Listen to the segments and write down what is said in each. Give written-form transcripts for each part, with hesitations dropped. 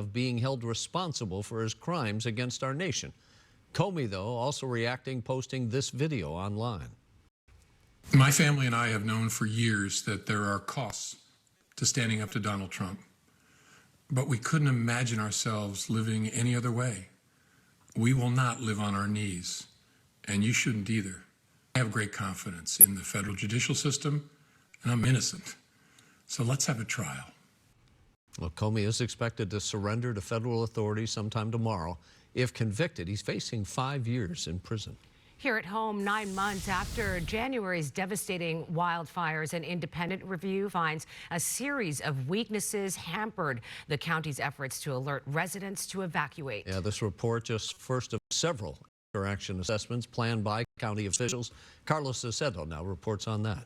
of being held responsible for his crimes against our nation. Comey, though, also reacting, posting this video online. My family and I have known for years that there are costs to standing up to Donald Trump, but we couldn't imagine ourselves living any other way. We will not live on our knees, and you shouldn't either. I have great confidence in the federal judicial system, and I'm innocent. So let's have a trial. Well, Comey is expected to surrender to federal authorities sometime tomorrow. If convicted, he's facing 5 years in prison. Here at home, 9 months after January's devastating wildfires, an independent review finds a series of weaknesses hampered the county's efforts to alert residents to evacuate. Yeah, this report just first of several after-action assessments planned by county officials. Carlos Acedo now reports on that.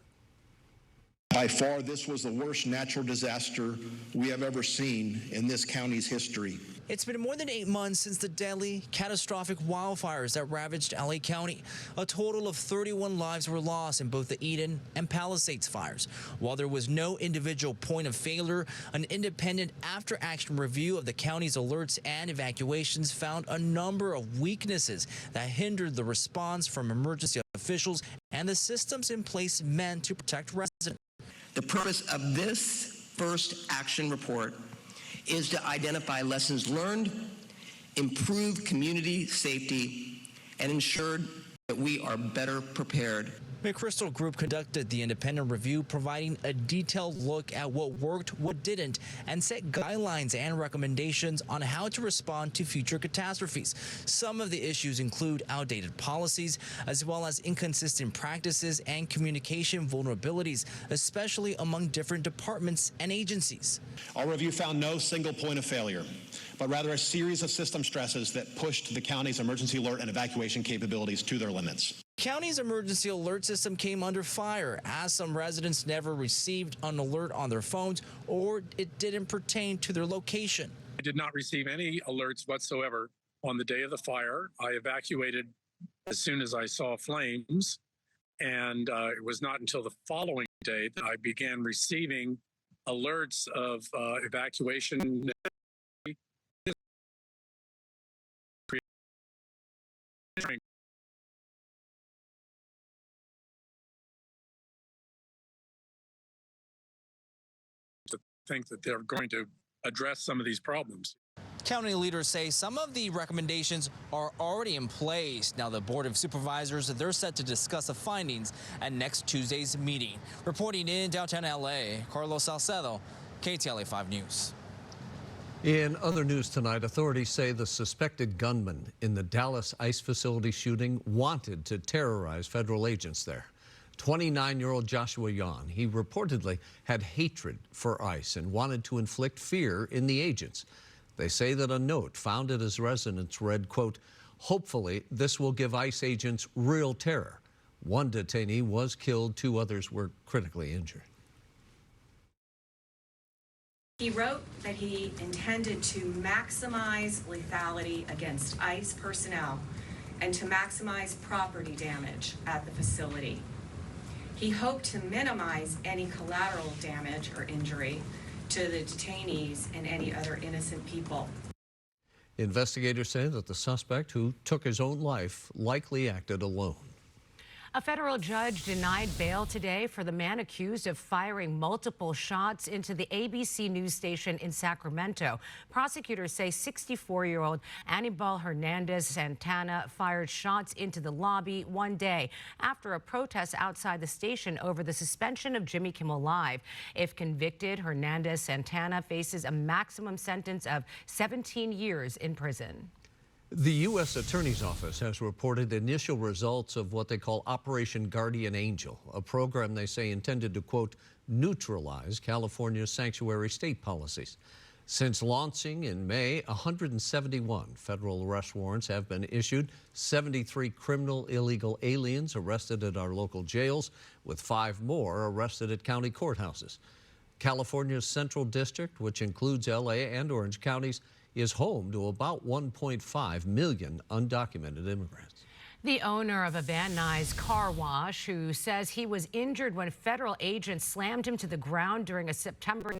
By far, this was the worst natural disaster we have ever seen in this county's history. It's been more than 8 months since the deadly, catastrophic wildfires that ravaged LA County. A total of 31 lives were lost in both the Eden and Palisades fires. While there was no individual point of failure, an independent after-action review of the county's alerts and evacuations found a number of weaknesses that hindered the response from emergency officials and the systems in place meant to protect residents. The purpose of this first action report is to identify lessons learned, improve community safety, and ensure that we are better prepared. McChrystal Group conducted the independent review, providing a detailed look at what worked, what didn't, and set guidelines and recommendations on how to respond to future catastrophes. Some of the issues include outdated policies, as well as inconsistent practices and communication vulnerabilities, especially among different departments and agencies. Our review found no single point of failure, but rather a series of system stresses that pushed the county's emergency alert and evacuation capabilities to their limits. County's emergency alert system came under fire as some residents never received an alert on their phones or it didn't pertain to their location. I did not receive any alerts whatsoever on the day of the fire. I evacuated as soon as I saw flames, and it was not until the following day that I began receiving alerts of evacuation. To think that they're going to address some of these problems. County leaders say some of the recommendations are already in place. Now the Board of Supervisors, they're set to discuss the findings at next Tuesday's meeting. Reporting in downtown LA, Carlos Salcedo, KTLA 5 News. In other news tonight, authorities say the suspected gunman in the Dallas ICE facility shooting wanted to terrorize federal agents there. 29-year-old Joshua Yan, he reportedly had hatred for ICE and wanted to inflict fear in the agents. They say that a note found at his residence read, quote, "Hopefully this will give ICE agents real terror." One detainee was killed, 2 others were critically injured. He wrote that he intended to maximize lethality against ICE personnel and to maximize property damage at the facility. He hoped to minimize any collateral damage or injury to the detainees and any other innocent people. Investigators say that the suspect, who took his own life, likely acted alone. A federal judge denied bail today for the man accused of firing multiple shots into the ABC news station in Sacramento. Prosecutors say 64-year-old Anibal Hernandez Santana fired shots into the lobby one day after a protest outside the station over the suspension of Jimmy Kimmel Live. If convicted, Hernandez Santana faces a maximum sentence of 17 years in prison. The U.S. Attorney's Office has reported initial results of what they call Operation Guardian Angel, a program they say intended to, quote, neutralize California's sanctuary state policies. Since launching in May, 171 federal arrest warrants have been issued, 73 criminal illegal aliens arrested at our local jails, with 5 more arrested at county courthouses. California's Central District, which includes L.A. and Orange counties, is home to about 1.5 million undocumented immigrants. The owner of a Van Nuys car wash, who says he was injured when federal agents slammed him to the ground during a September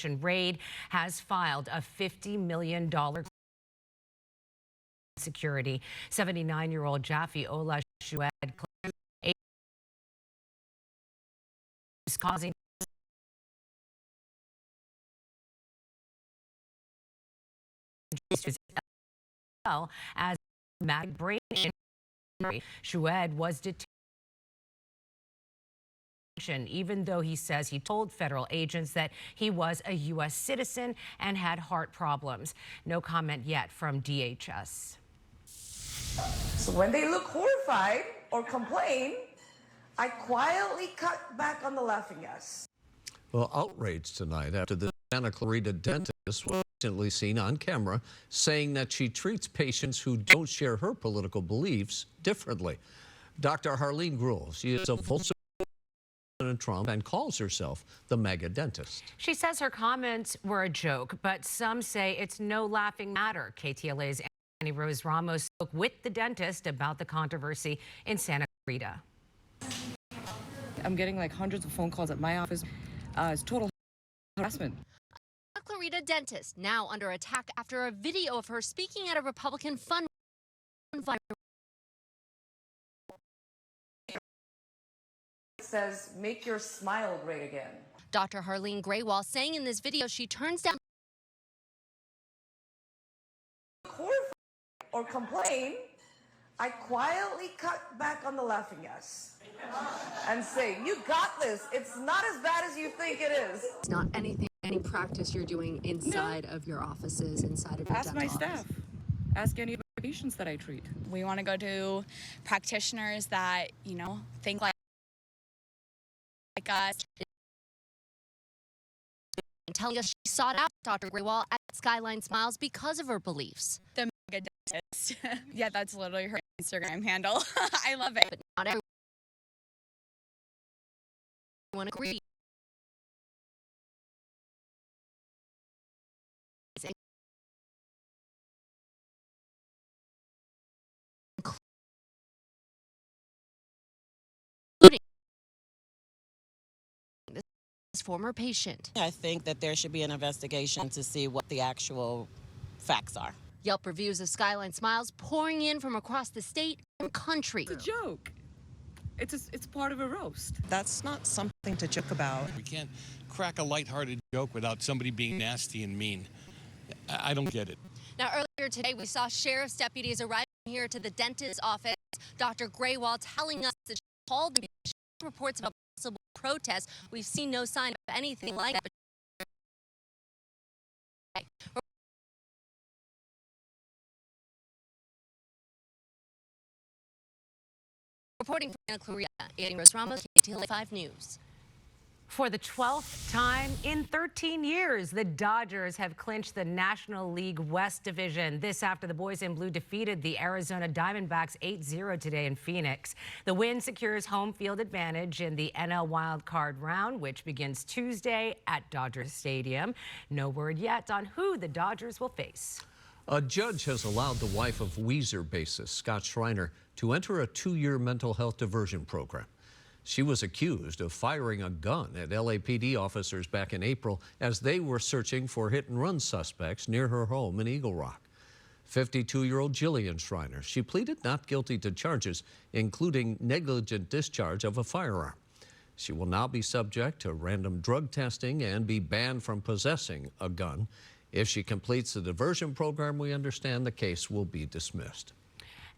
Raid has filed a $50 million security. 79-year-old Jaffe Ola Shued claims is causing as well as traumatic brain injury. Shued was detained even though he says he told federal agents that he was a U.S. citizen and had heart problems. No comment yet from DHS. So when they look horrified or complain, I quietly cut back on the laughing gas. Well, outrage tonight after the Santa Clarita dentist was recently seen on camera saying that she treats patients who don't share her political beliefs differently. Dr. Harleen Gruhl, she is a full supporter of President Trump and calls herself the mega dentist. She says her comments were a joke, but some say it's no laughing matter. KTLA's Annie Rose Ramos spoke with the dentist about the controversy in Santa Clarita. I'm getting like hundreds of phone calls at my office. It's total harassment. A Clarita dentist now under attack after a video of her speaking at a Republican fundraiser. It says, make your smile great again. Dr. Harleen Graywall saying in this video she turns down or complain, I quietly cut back on the laughing gas and say, you got this. It's not as bad as you think it is. It's not anything, any practice you're doing inside of your offices, inside of your Ask my dental staff. office. Ask any of the patients that I treat. We want to go to practitioners that, think like us. telling us she sought out Dr. Graywall at Skyline Smiles because of her beliefs. The mega dentist. Yeah, that's literally her Instagram handle. I love it. But not everyone agrees. Former patient. I think that there should be an investigation to see what the actual facts are. Yelp reviews of Skyline Smiles pouring in from across the state and country. It's a joke. It's part of a roast. That's not something to joke about. We can't crack a lighthearted joke without somebody being nasty and mean. I don't get it. Now, earlier today, we saw sheriff's deputies arriving here to the dentist's office. Dr. Graywall telling us that she called the reports about possible protests. We've seen no sign of anything like that. Reporting from Santa Clarita, Annie Rose Ramos, KTLA 5 News. For the 12th time in 13 years, the Dodgers have clinched the National League West Division. This after the boys in blue defeated the Arizona Diamondbacks 8-0 today in Phoenix. The win secures home field advantage in the NL Wild Card round, which begins Tuesday at Dodger Stadium. No word yet on who the Dodgers will face. A judge has allowed the wife of Weezer bassist Scott Schreiner to enter a 2-year mental health diversion program. She was accused of firing a gun at LAPD officers back in April as they were searching for hit-and-run suspects near her home in Eagle Rock. 52-year-old Jillian Schreiner, she pleaded not guilty to charges, including negligent discharge of a firearm. She will now be subject to random drug testing and be banned from possessing a gun. If she completes the diversion program, we understand the case will be dismissed.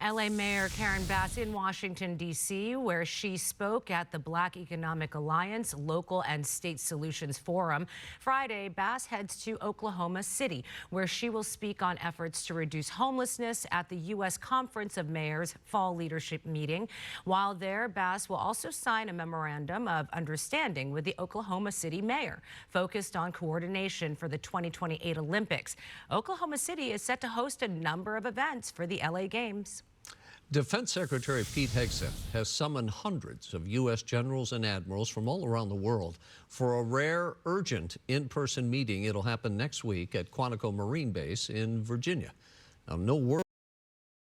LA Mayor Karen Bass in Washington, D.C., where she spoke at the Black Economic Alliance Local and State Solutions Forum. Friday, Bass heads to Oklahoma City, where she will speak on efforts to reduce homelessness at the U.S. Conference of Mayors Fall Leadership Meeting. While there, Bass will also sign a memorandum of understanding with the Oklahoma City mayor, focused on coordination for the 2028 Olympics. Oklahoma City is set to host a number of events for the L.A. Games. Defense Secretary Pete Hegseth has summoned hundreds of U.S. generals and admirals from all around the world for a rare, urgent in-person meeting. It'll happen next week at Quantico Marine Base in Virginia. Now, no word